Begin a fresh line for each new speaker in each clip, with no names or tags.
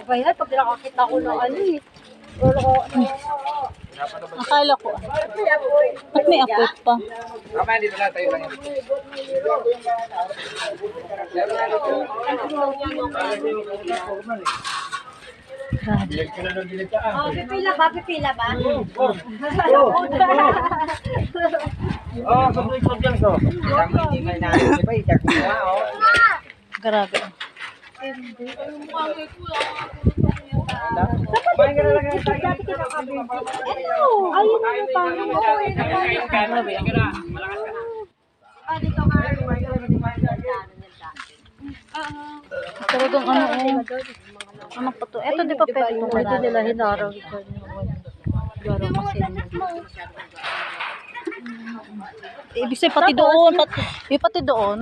Kaya pag nakakita ko ng ano eh.
Akala ko. Ba't may apoy pa?
Mamaya dito na tayo lang.
Oh, pipila ba? Pipila ba?
Oh, sunod yan so.
Grabe.
Ayun na pa. Dito ka.
Talagang ano ano pa to? Eto di pa pwede itong
Ito nila hinaraw.
Garo kasi. Ibig sabihin pati doon. Pati doon.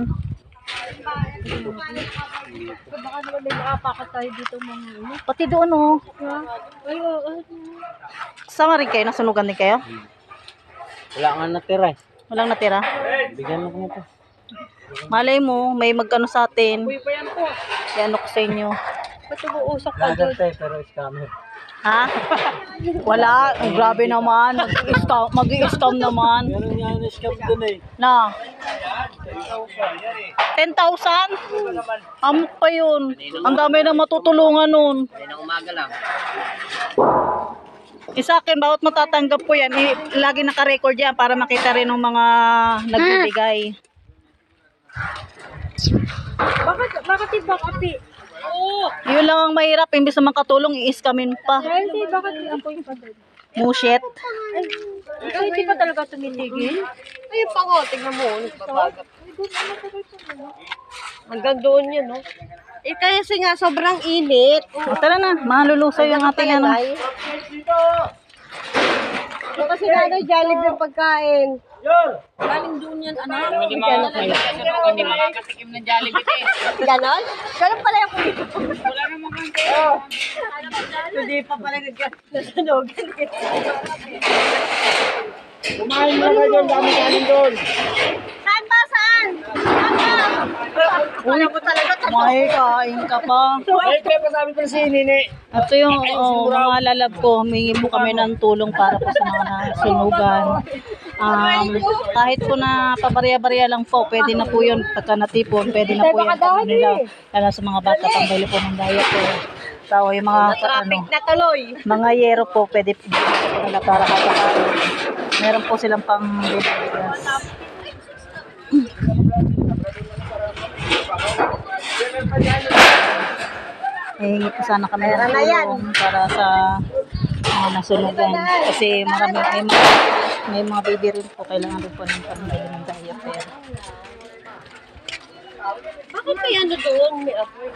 Baka naman may nakapakat tayo dito mga ano.
Pati doon oh.
Ay,
Sama rin kayo? Nasunugan din kayo?
Wala nga natira eh.
Walang natira?
Bigyan mo nito.
Malay mo, may magkano sa atin.
uy pa yan po.
Yan ko sa inyo.
Ba't umuusok ka doon?
Pero scammer.
Ha? Wala. Ang grabe naman. Mag-i-scam naman.
Meron nga na scam doon eh.
Na. 10,000? Amok pa yun. Ang dami na matutulungan nun.
Ng umaga lang.
Sa akin, bawat matatanggap ko yan, lagi naka-record yan para makita rin ng mga nagbibigay.
Bakit ibang api? Oo.
Yun lang ang mahirap, imbis na makatulong, i-scamin pa.
Hindi, bakit apoy pa doon?
Mushit.
Ay, hindi pa talaga tumitigil? Ayun pa ko, tignan mo. Nagbabagat. Hanggang doon yun, no? Eh, kasi nga, sobrang init.
O, tara na, malulusaw yung ating ano.
Kasi na Jollibee yung pagkain.
Galing doon yan, ano?
Hindi makakatikim ng Jollibee eh.
Ganon? Ganon pala yung kulit.
Wala naman kang
Hindi pa pala nasunugan.
kumain mo na doon, dami kanin doon.
Saan ba? Saan? Wala ko talaga.
May kain ka pa.
Ay, Pepe, sabi ko si Nini.
Ito yung mga lalab ko, humingi po kami ng tulong para po sa mga nasunugan. Kahit po na pabarya-barya lang po, pwede na po yun. Pagka natipon, pwede na po yun. Nila, lalo sa mga bata, pambili po ng diet po. So, yung mga,
Na tuloy.
mga yero po, pwede po nila para kapakain. Meron po silang pang bibigas. Hihingi po sana kami ng tulong para sa mga nasunugan. Kasi marami, may mga baby rin po, kailangan rin po ng pambili ng diaper.
Bakit may ano doon? May apoy.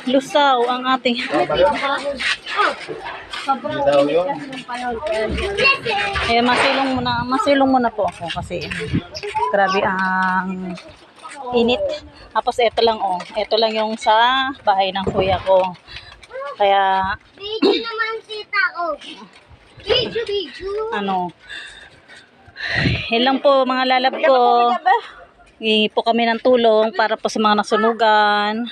Lusaw ang ating eh, masilong muna po ako kasi grabe ang init. Tapos ito lang ito lang yung sa bahay ng kuya ko. Kaya
Video naman tita ko. Video.
ano, yun lang po mga lalab ko. Hihingi po kami ng tulong para po sa mga nasunugan.